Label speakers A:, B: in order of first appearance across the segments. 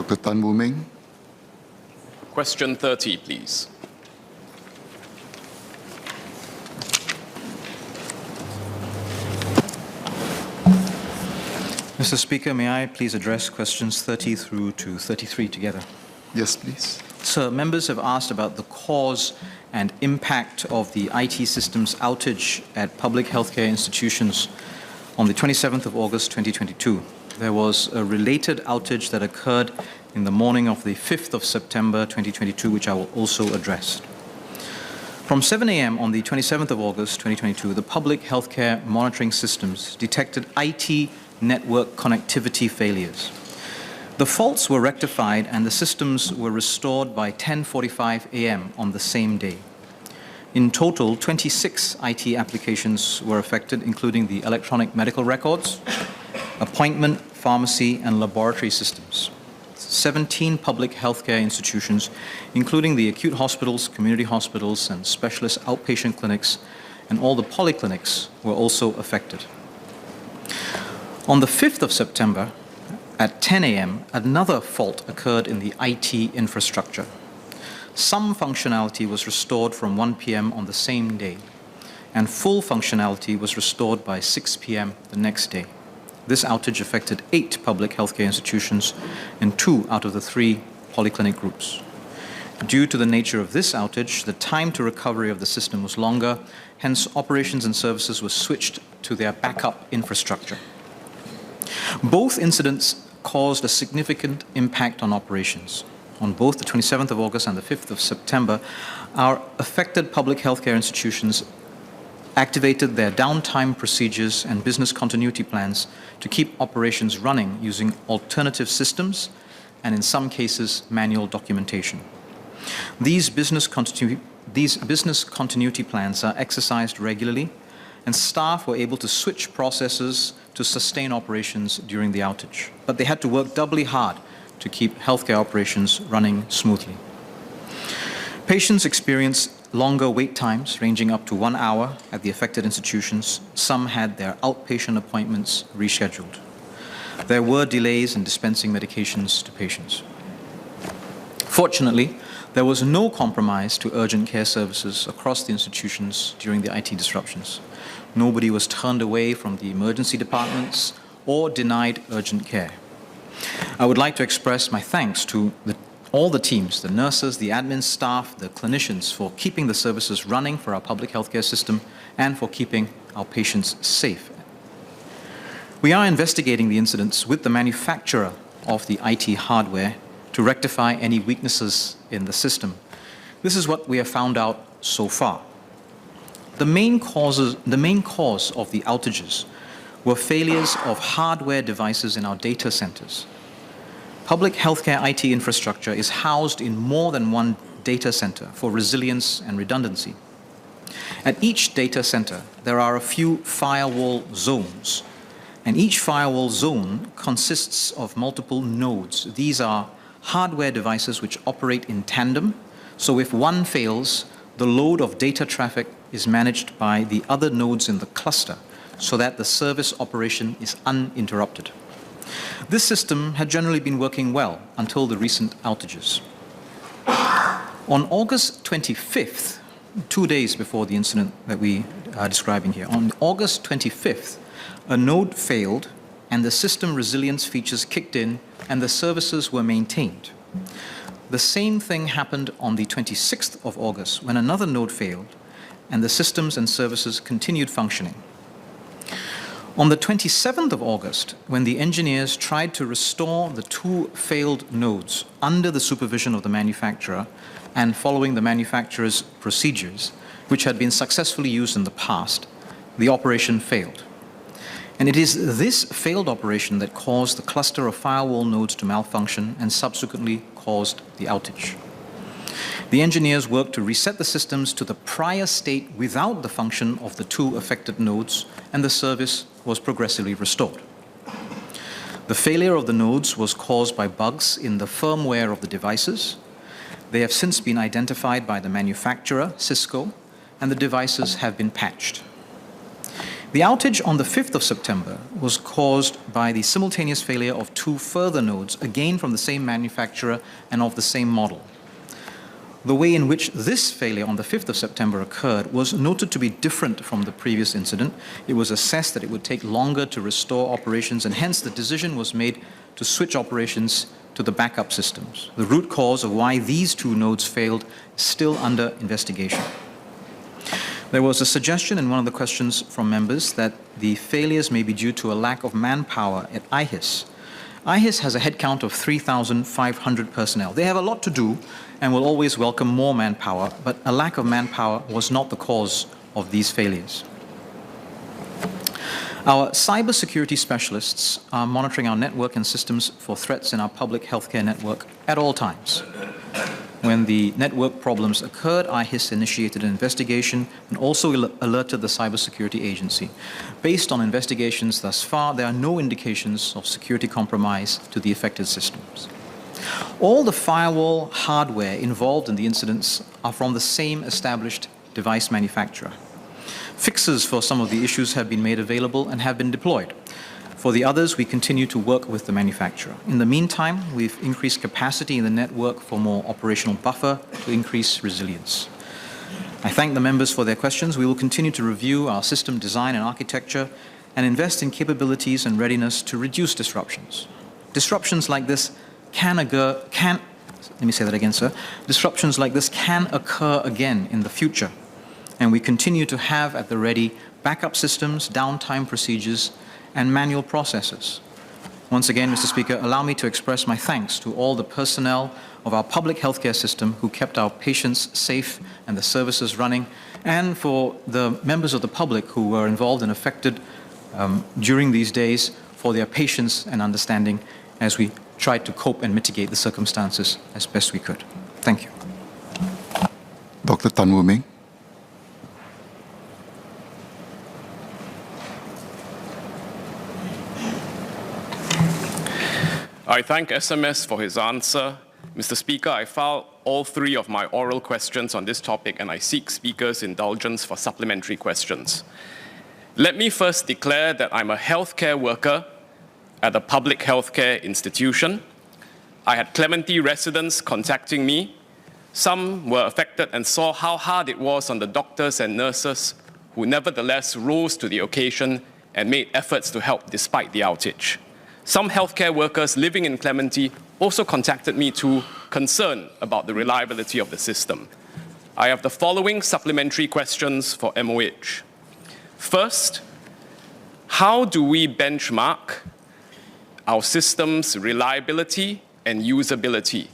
A: Dr. Tan Wu Meng.
B: Question 30, please.
C: Mr. Speaker, may I please address questions 30 through to 33 together?
A: Yes, please.
C: Sir, members have asked about the cause and impact of the IT systems outage at public healthcare institutions on the 27th of August 2022. There was a related outage that occurred in the morning of the 5th of September 2022, which I will also address. From 7 a.m. on the 27th of August 2022, the public healthcare monitoring systems detected IT network connectivity failures. The faults were rectified and the systems were restored by 10:45 a.m. on the same day. In total, 26 IT applications were affected, including the electronic medical records, appointment, pharmacy, and laboratory systems. 17 public healthcare institutions, including the acute hospitals, community hospitals, and specialist outpatient clinics, and all the polyclinics were also affected. On the 5th of September, at 10 a.m., another fault occurred in the IT infrastructure. Some functionality was restored from 1 p.m. on the same day, and full functionality was restored by 6 p.m. the next day. This outage affected 8 public healthcare institutions and 2 out of the 3 polyclinic groups. Due to the nature of this outage, the time to recovery of the system was longer, hence operations and services were switched to their backup infrastructure. Both incidents caused a significant impact on operations. On both the 27th of August and the 5th of September, our affected public healthcare institutions activated their downtime procedures and business continuity plans to keep operations running using alternative systems and, in some cases, manual documentation. These business continuity plans are exercised regularly, and staff were able to switch processes to sustain operations during the outage. But they had to work doubly hard to keep healthcare operations running smoothly. Patients experienced longer wait times, ranging up to 1 hour at the affected institutions. Some had their outpatient appointments rescheduled. There were delays in dispensing medications to patients. Fortunately, there was no compromise to urgent care services across the institutions during the IT disruptions. Nobody was turned away from the emergency departments or denied urgent care. I would like to express my thanks to all the teams, the nurses, the admin staff, the clinicians, for keeping the services running for our public healthcare system and for keeping our patients safe. We are investigating the incidents with the manufacturer of the IT hardware to rectify any weaknesses in the system. This is what we have found out so far. The main cause of the outages were failures of hardware devices in our data centers. Public healthcare IT infrastructure is housed in more than one data center for resilience and redundancy. At each data center, there are a few firewall zones, and each firewall zone consists of multiple nodes. These are hardware devices which operate in tandem, so if one fails, the load of data traffic is managed by the other nodes in the cluster so that the service operation is uninterrupted. This system had generally been working well until the recent outages. On August 25th, 2 days before the incident that we are describing here, on August 25th, a node failed and the system resilience features kicked in and the services were maintained. The same thing happened on the 26th of August when another node failed and the systems and services continued functioning. On the 27th of August, when the engineers tried to restore the 2 failed nodes under the supervision of the manufacturer and following the manufacturer's procedures, which had been successfully used in the past, the operation failed. And it is this failed operation that caused the cluster of firewall nodes to malfunction and subsequently caused the outage. The engineers worked to reset the systems to the prior state without the function of the 2 affected nodes, and the service was progressively restored. The failure of the nodes was caused by bugs in the firmware of the devices. They have since been identified by the manufacturer, Cisco, and the devices have been patched. The outage on the 5th of September was caused by the simultaneous failure of 2 further nodes, again from the same manufacturer and of the same model. The way in which this failure on the 5th of September occurred was noted to be different from the previous incident. It was assessed that it would take longer to restore operations, and hence the decision was made to switch operations to the backup systems. The root cause of why these 2 nodes failed is still under investigation. There was a suggestion in one of the questions from members that the failures may be due to a lack of manpower at IHIS. IHIS has a headcount of 3,500 personnel. They have a lot to do and will always welcome more manpower, but a lack of manpower was not the cause of these failures. Our cybersecurity specialists are monitoring our network and systems for threats in our public healthcare network at all times. When the network problems occurred, IHIS initiated an investigation and also alerted the Cybersecurity Agency. Based on investigations thus far, there are no indications of security compromise to the affected systems. All the firewall hardware involved in the incidents are from the same established device manufacturer. Fixes for some of the issues have been made available and have been deployed. For the others, we continue to work with the manufacturer. In the meantime, we've increased capacity in the network for more operational buffer to increase resilience. I thank the members for their questions. We will continue to review our system design and architecture and invest in capabilities and readiness to reduce disruptions. Disruptions like this Disruptions like this can occur again in the future, and we continue to have at the ready backup systems, downtime procedures, and manual processes. Once again, Mr. Speaker, allow me to express my thanks to all the personnel of our public healthcare system who kept our patients safe and the services running, and for the members of the public who were involved and affected during these days for their patience and understanding as we tried to cope and mitigate the circumstances as best we could. Thank you.
A: Dr. Tan Woo Meng.
B: I thank SMS for his answer. Mr. Speaker, I filed all 3 of my oral questions on this topic, and I seek Speaker's indulgence for supplementary questions. Let me first declare that I'm a healthcare worker at a public healthcare institution. I had Clementi residents contacting me. Some were affected and saw how hard it was on the doctors and nurses who nevertheless rose to the occasion and made efforts to help despite the outage. Some healthcare workers living in Clementi also contacted me to concern about the reliability of the system. I have the following supplementary questions for MOH. First, how do we benchmark our system's reliability and usability?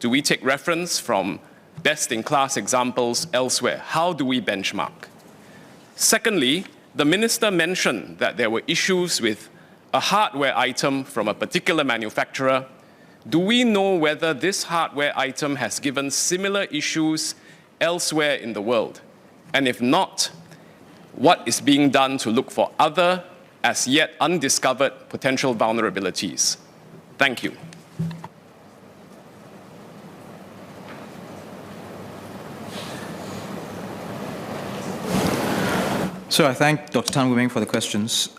B: Do we take reference from best-in-class examples elsewhere? How do we benchmark? Secondly, the minister mentioned that there were issues with a hardware item from a particular manufacturer. Do we know whether this hardware item has given similar issues elsewhere in the world? And if not, what is being done to look for other, as yet undiscovered, potential vulnerabilities? Thank you.
C: So I thank Dr. Tan Woo Meng for the questions.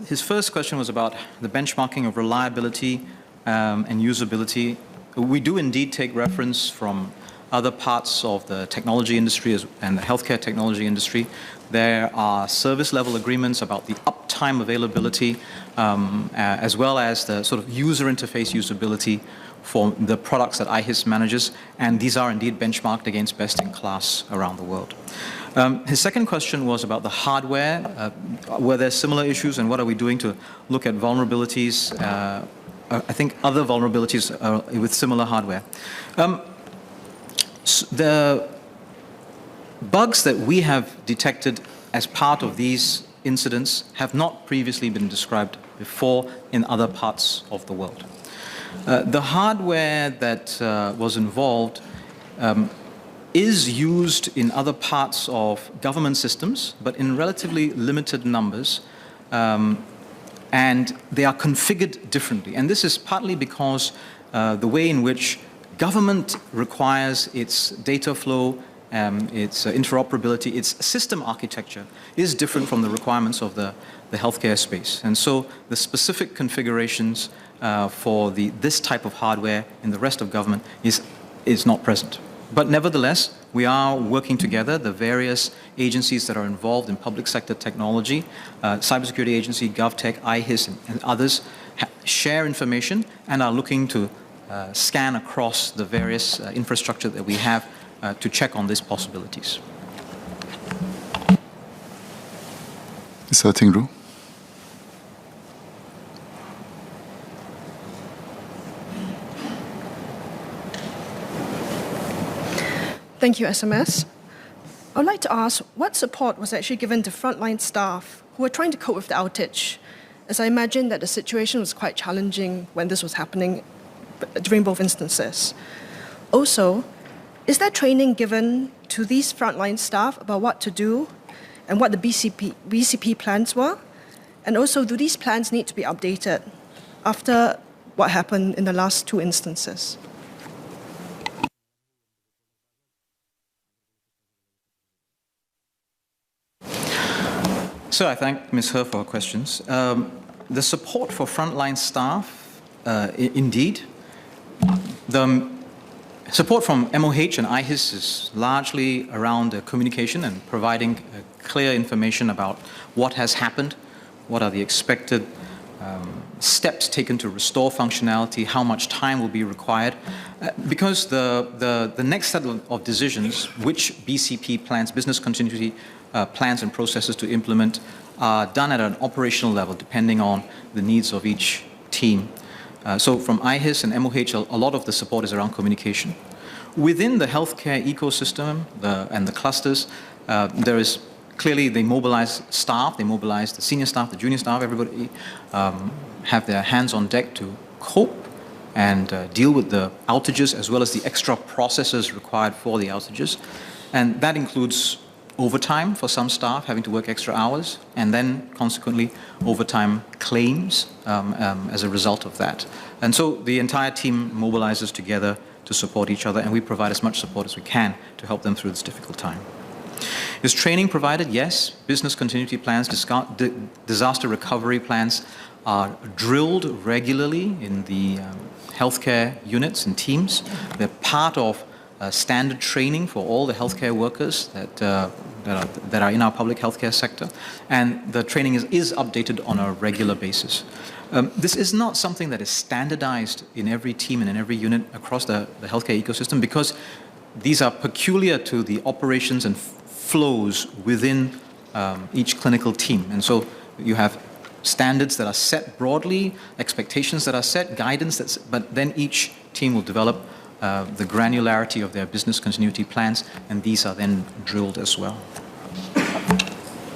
C: His first question was about the benchmarking of reliability and usability. We do indeed take reference from other parts of the technology industry and the healthcare technology industry. There are service level agreements about the uptime availability as well as the sort of user interface usability for the products that IHIS manages, and these are indeed benchmarked against best in class around the world. His second question was about the hardware. Were there similar issues, and what are we doing to look at vulnerabilities? I think other vulnerabilities with similar hardware. The bugs that we have detected as part of these incidents have not previously been described before in other parts of the world. The hardware that was involved is used in other parts of government systems, but in relatively limited numbers, and they are configured differently. And this is partly because the way in which government requires its data flow its interoperability, its system architecture is different from the requirements of the healthcare space. And so the specific configurations for this type of hardware in the rest of government is not present. But nevertheless, we are working together, the various agencies that are involved in public sector technology, Cybersecurity Agency, GovTech, IHIS, and others, share information and are looking to scan across the various infrastructure that we have to check on these possibilities.
A: Mr. Tingru.
D: Thank you, SMS. I would like to ask, what support was actually given to frontline staff who were trying to cope with the outage? As I imagine that the situation was quite challenging when this was happening during both instances. Also, is there training given to these frontline staff about what to do and what the BCP plans were? And also, do these plans need to be updated after what happened in the last two instances?
C: So I thank Ms. He for her questions. The support for frontline staff, indeed. The support from MOH and IHIS is largely around communication and providing clear information about what has happened, what are the expected steps taken to restore functionality, how much time will be required. Because the next set of decisions, which BCP plans, business continuity plans and processes to implement, are done at an operational level depending on the needs of each team. So from IHIS and MOH, a lot of the support is around communication. Within the healthcare ecosystem and the clusters, there is clearly they mobilize staff, they mobilize the senior staff, the junior staff, everybody have their hands on deck to cope and deal with the outages as well as the extra processes required for the outages. And that includes overtime for some staff, having to work extra hours, and then consequently overtime claims as a result of that. And so the entire team mobilizes together to support each other, and we provide as much support as we can to help them through this difficult time. Is training provided? Yes. Business continuity plans, disaster recovery plans are drilled regularly in the healthcare units and teams. They're part of standard training for all the healthcare workers that are in our public healthcare sector, and the training is updated on a regular basis. This is not something that is standardized in every team and in every unit across the healthcare ecosystem, because these are peculiar to the operations and flows within each clinical team. And so you have standards that are set broadly, expectations that are set, guidance but then each team will develop the granularity of their business continuity plans, and these are then drilled as well.